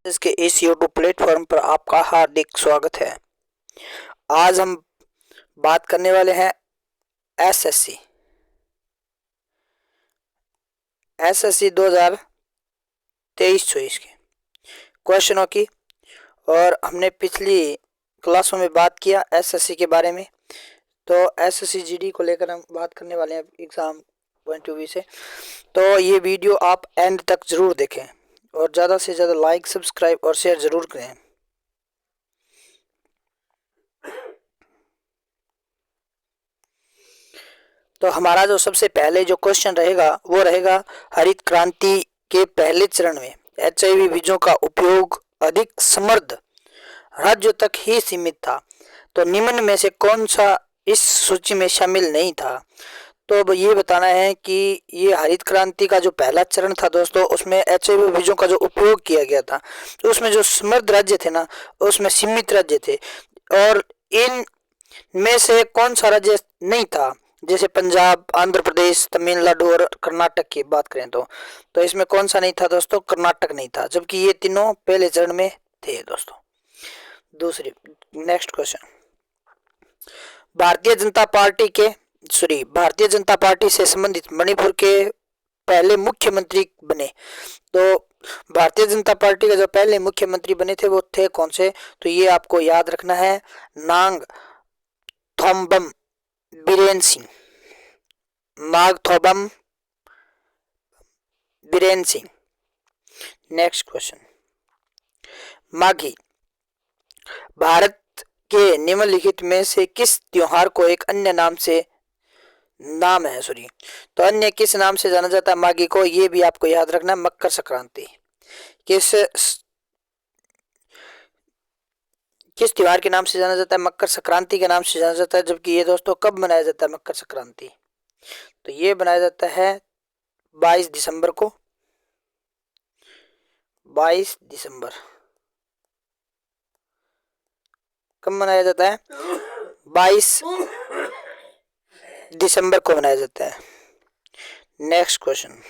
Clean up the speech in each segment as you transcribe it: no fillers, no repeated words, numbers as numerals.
इसके इस YouTube platform पर आपका हार्दिक स्वागत है। आज हम बात करने वाले हैं एसएससी 2023-24 के क्वेश्चनों की। और हमने पिछली क्लासों में बात किया एसएससी के बारे में, तो एसएससी जीडी को लेकर हम बात करने वाले हैं एग्ज़ाम पॉइंट ऑफ व्यू से। तो ये वीडियो आप एंड तक ज़रूर देखें और ज़्यादा से ज़्यादा लाइक, सब्सक्राइब और शेयर ज़रूर करें। तो हमारा जो सबसे पहले जो क्वेश्चन रहेगा वो रहेगा, हरित क्रांति के पहले चरण में एचआईवी बीजों का उपयोग अधिक समृद्ध राज्यों तक ही सीमित था, तो निम्न में से कौन सा इस सूची में शामिल नहीं था। तो अब ये बताना है कि ये हरित क्रांति का जो पहला चरण था दोस्तों, उसमें एचआईवी बीजों का जो उपयोग किया गया था, तो उसमें जो समृद्ध राज्य थे ना, उसमें सीमित राज्य थे। और इन में से कौन सा राज्य नहीं था, जैसे पंजाब, आंध्र प्रदेश, तमिलनाडु और कर्नाटक की बात करें तो इसमें कौन सा नहीं था दोस्तों, कर्नाटक नहीं था, जबकि ये तीनों पहले चरण में थे दोस्तों। दूसरी next question, Bharatiya Janata party से संबंधित मणिपुर के पहले मुख्यमंत्री बने। तो भारतीय जनता पार्टी के जो पहले मुख्यमंत्री बने थे वो थे कौन से, तो ये आपको याद रखना है, नागथोम्बम बीरेन सिंह। नेक्स्ट क्वेश्चन, माघी भारत के निम्नलिखित में से किस त्योहार को एक अन्य तो अन्य किस नाम से जाना जाता है माघी को, ये भी आपको याद रखना है, मकर संक्रांति। किस त्योहार के नाम से जाना जाता है, मकर संक्रांति के नाम से जाना जाता है। जबकि ये दोस्तों कब मनाया जाता है मकर संक्रांति, तो ये बनाया जाता है 22 दिसंबर को। 22 दिसंबर कब मनाया जाता है, 22 दिसंबर को मनाया जाता है। Next question,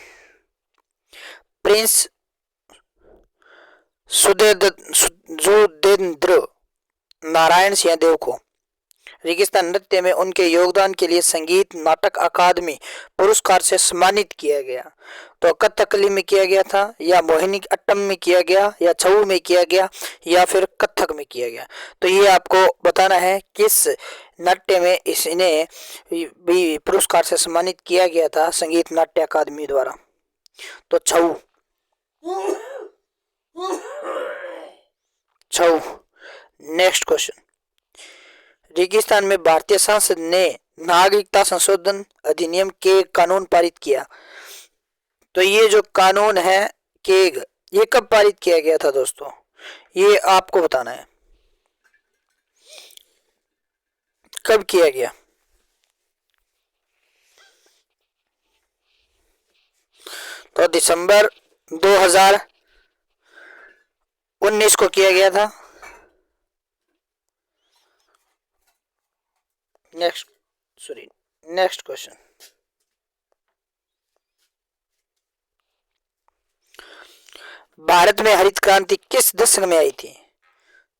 prince Sudhindra Narayan Singh Deo को रेगिस्तान नृत्य में उनके योगदान के लिए संगीत नाटक अकादमी पुरस्कार से सम्मानित किया गया। तो कथकली में किया गया था, या मोहिनी अट्टम में किया गया, या छऊ में किया गया, या फिर कथक में किया गया। तो ये आपको बताना है किस नाट्य में इन्हें भी पुरस्कार से सम्मानित किया गया था संगीत नाट्य अकादमी द्वारा। तो छऊ। नेक्स्ट क्वेश्चन, रेगिस्तान में भारतीय संसद ने नागरिकता संशोधन अधिनियम के कानून पारित किया। तो ये जो कानून है केग, ये कब पारित किया गया था दोस्तों, ये आपको बताना है कब किया गया। तो दिसंबर 2019 को किया गया था। नेक्स्ट क्वेश्चन, भारत में हरित क्रांति किस दशक में आई थी।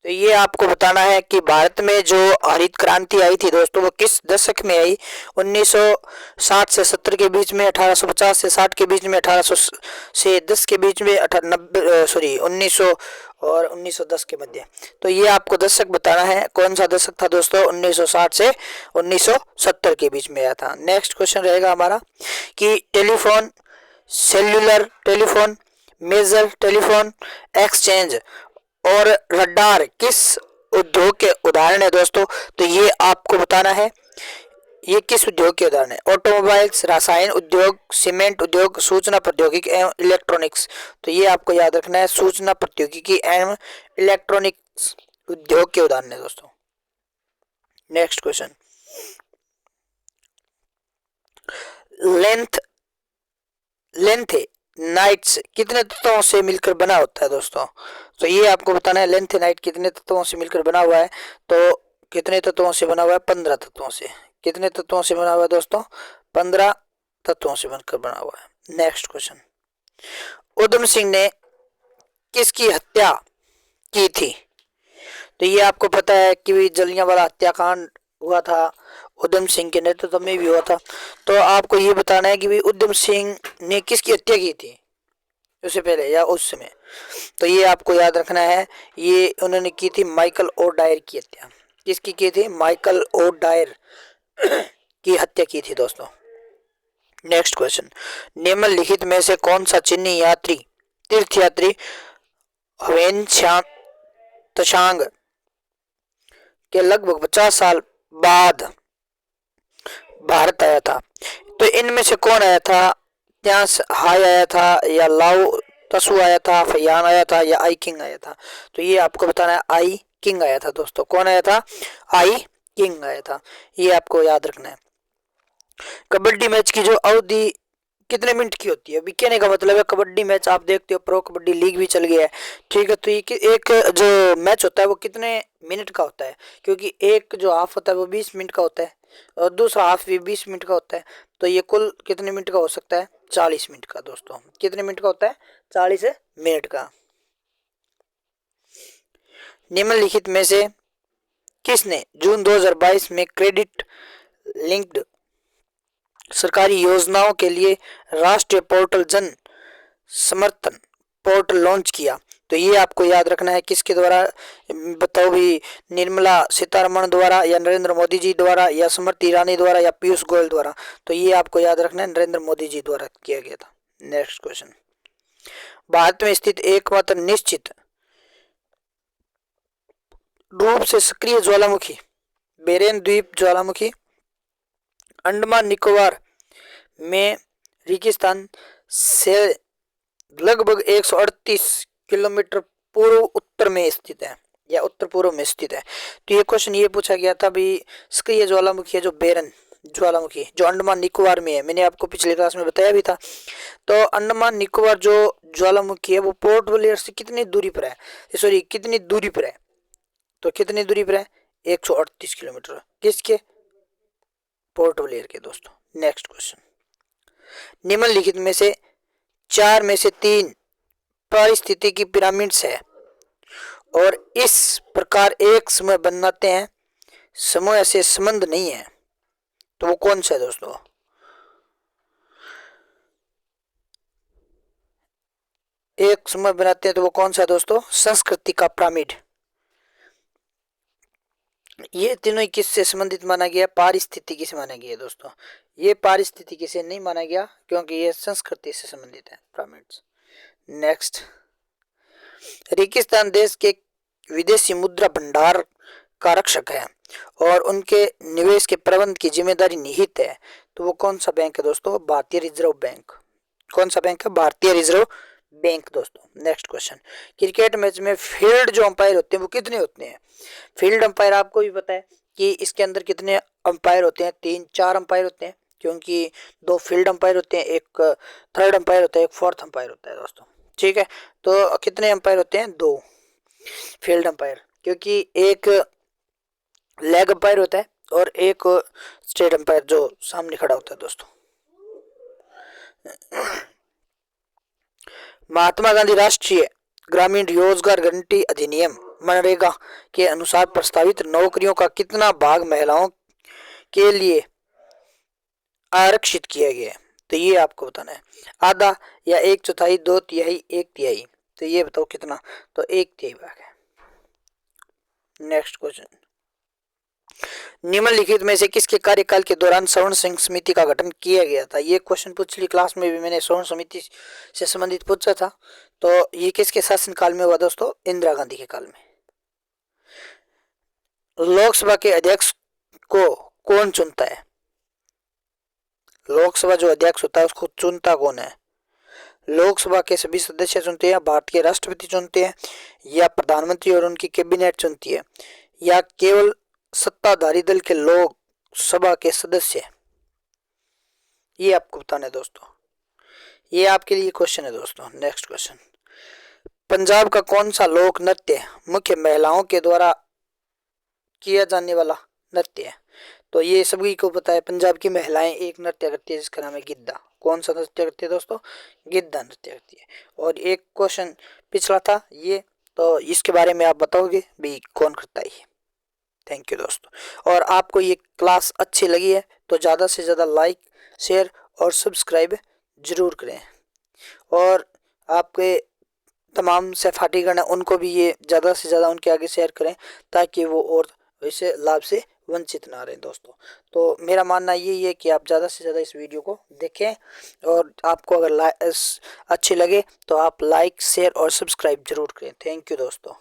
तो ये आपको बताना है कि भारत में जो हरित क्रांति आई थी दोस्तों वो किस दशक में आई। 1960 से 70 के बीच में, 1850 से 60 के बीच में, 1800 से 10 के बीच में, 1900 और 1910 के मध्य। तो ये आपको दशक बताना है, कौन सा दशक था दोस्तों, 1960 से 1970 के बीच में आया था। नेक्स्ट क्वेश्चन रहेगा हमारा कि telephone, cellular telephone, major telephone exchange और रडार किस उद्योग के उदाहरण है दोस्तों। तो ये आपको बताना है ये किस उद्योग के उदाहरण है, ऑटोमोबाइल्स, रसायन उद्योग, सीमेंट उद्योग, सूचना प्रौद्योगिकी एवं इलेक्ट्रॉनिक्स। तो ये आपको याद रखना है, सूचना प्रौद्योगिकी एवं इलेक्ट्रॉनिक्स उद्योग के उदाहरण है दोस्तों। नेक्स्ट क्वेश्चन, लेंथेनाइट्स कितने तत्वों से मिलकर बना होता है दोस्तों। तो ये आपको बताना है, लेंथेनाइट कितने तत्वों से मिलकर बना हुआ है। तो कितने तत्वों से बना हुआ है, 15 तत्वों से। कितने तत्वों से बना हुआ है दोस्तों, 15 तत्वों से बनकर बना हुआ है। नेक्स्ट क्वेश्चन, उधम सिंह ने किसकी हत्या की थी? तो ये आपको पता है कि जलियांवाला हत्याकांड हुआ था, उधम सिंह के नेतृत्व में भी हुआ था। तो आपको ये बताना है कि भाई उधम सिंह ने किसकी हत्या की थी उससे पहले या उस समय। तो ये आपको याद रखना है, ये उन्होंने की थी माइकल ओ डायर की हत्या। किसकी की थी? माइकल ओ डायर की हत्या की थी दोस्तों। नेक्स्ट क्वेश्चन, निम्नलिखित में से कौन सा चीनी यात्री तीर्थ यात्री ह्वेन त्सांग के लगभग 50 साल बाद भारत आया था? तो इनमें से कौन आया था? त्यांस हाई आया था, या लाओ तसु आया था, फयान आया था, या आई किंग आया था? तो ये आपको बताना है, आई किंग आया था दोस्तों। कौन आया था? आई किंग आया था। ये आपको याद रखना है। कबड्डी मैच की जो अवधि कितने मिनट की होती है? अभी कहने का मतलब है, कबड्डी मैच आप देखते हो, प्रो कबड्डी लीग भी चल गया है, ठीक है। तो ये एक जो मैच होता है वो कितने मिनट का होता है? क्योंकि एक जो हाफ होता है वो 20 मिनट का होता है और दूसरा हाफ भी 20 मिनट का होता है। तो ये कुल कितने मिनट का हो सकता है? 40 मिनट का दोस्तों। कितने मिनट का होता है? 40 मिनट का। निम्नलिखित में से किसने जून 2022 में क्रेडिट लिंक्ड सरकारी योजनाओं के लिए राष्ट्रीय पोर्टल जन समर्थन पोर्टल लॉन्च किया? तो ये आपको याद रखना है, किसके द्वारा? बताओ भी, निर्मला सीतारमण द्वारा, या नरेंद्र मोदी जी द्वारा, या स्मृति ईरानी द्वारा, या पीयूष गोयल द्वारा? तो ये आपको याद रखना है, नरेंद्र मोदी जी द्वारा किया गया था। नेक्स्ट क्वेश्चन, भारत में स्थित एकमात्र निश्चित रूप से सक्रिय ज्वालामुखी बेरेन द्वीप ज्वालामुखी अंडमान निकोबार में रेगिस्तान से लगभग 138 किलोमीटर पूर्व उत्तर में स्थित है या उत्तर पूर्व में स्थित है। तो ये क्वेश्चन ये पूछा गया था भी, सक्रिय ज्वालामुखी है जो बेरन ज्वालामुखी जो अंडमान निकोबार में है, मैंने आपको पिछले क्लास में बताया भी था। तो अंडमान निकोबार जो ज्वालामुखी है वो पोर्ट ब्लेयर से कितनी दूरी पर है? सॉरी, कितनी दूरी पर है? तो कितनी दूरी पर है? 138 किलोमीटर। किसके? पोर्ट ब्लेयर के दोस्तों। नेक्स्ट क्वेश्चन, निम्नलिखित में से 4 में से 3 पारिस्थितिकी पिरामिड्स है और इस प्रकार एक समूह बनाते हैं, समूह से संबंध नहीं है, तो वो कौन सा है दोस्तों? एक समूह बनाते हैं तो वो कौन सा है दोस्तों? संस्कृति का पिरामिड। ये तीनों किससे संबंधित माना गया? पारिस्थितिकी से माना गया दोस्तों। ये पारिस्थितिकी से नहीं माना गया क्योंकि ये संस्कृति से संबंधित है पिरामिड्स। नेक्स्ट, रेगिस्तान देश के विदेशी मुद्रा भंडार का रक्षक है और उनके निवेश के प्रबंध की जिम्मेदारी निहित है, तो वो कौन सा बैंक है दोस्तों? भारतीय रिजर्व बैंक। कौन सा बैंक है? भारतीय रिजर्व बैंक दोस्तों। नेक्स्ट क्वेश्चन, क्रिकेट मैच में फील्ड जो अंपायर होते हैं वो कितने होते हैं? फील्ड अंपायर आपको भी पता है कि इसके अंदर कितने अंपायर होते हैं? 3-4 अंपायर होते हैं, क्योंकि 2 फील्ड अंपायर होते हैं, एक थर्ड अंपायर होता है, एक फोर्थ अंपायर होता है दोस्तों, ठीक है। तो कितने अंपायर होते हैं? 2 फील्ड अंपायर, क्योंकि एक लेग अंपायर होता है और एक स्टेट अंपायर जो सामने खड़ा होता है दोस्तों। महात्मा गांधी राष्ट्रीय ग्रामीण रोजगार गारंटी अधिनियम मनरेगा के अनुसार प्रस्तावित नौकरियों का कितना भाग महिलाओं के लिए आरक्षित किया गया है? तो ये आपको बताना है, आधा या 1/4, 2/3, 1/3। तो ये बताओ कितना? तो 1/3 भाग है। नेक्स्ट क्वेश्चन, निम्नलिखित में से किसके कार्यकाल के दौरान स्वर्ण सिंह समिति का गठन किया गया था? ये क्वेश्चन पिछली क्लास में भी मैंने स्वर्ण समिति से संबंधित पूछा था। तो ये किसके शासन काल में हुआ दोस्तों? इंदिरा गांधी के काल में। लोकसभा के अध्यक्ष को कौन चुनता है? लोकसभा जो अध्यक्ष होता है उसको चुनता कौन है? लोकसभा के सभी सदस्य चुनते हैं, भारत के राष्ट्रपति चुनते हैं, या प्रधानमंत्री और उनकी कैबिनेट चुनती है, या केवल सत्ताधारी दल के लोक सभा के सदस्य? ये आपको बताना है दोस्तों, ये आपके लिए क्वेश्चन है दोस्तों। नेक्स्ट क्वेश्चन, पंजाब का कौन सा लोक नृत्य मुख्य महिलाओं के द्वारा किया जाने वाला नृत्य है? तो ये सभी को पता है, पंजाब की महिलाएं एक नृत्य करती है जिसका नाम है गिद्धा। कौन सा नृत्य करती है दोस्तों? गिद्धा नृत्य करती है। और एक क्वेश्चन पिछला था ये, तो इसके बारे में आप बताओगे भी कौन करता है ये। थैंक यू दोस्तों। और आपको ये क्लास अच्छी लगी है तो ज़्यादा से ज़्यादा लाइक, शेयर और सब्सक्राइब ज़रूर करें। और आपके तमाम सहपाठीगण हैं उनको भी ये ज़्यादा से ज़्यादा उनके आगे शेयर करें ताकि वो और वैसे लाभ से वंचित ना रहें दोस्तों। तो मेरा मानना यही है कि आप ज़्यादा से ज़्यादा इस वीडियो को देखें और आपको अगर अच्छी लगे तो आप लाइक, शेयर और सब्सक्राइब जरूर करें। थैंक यू दोस्तों।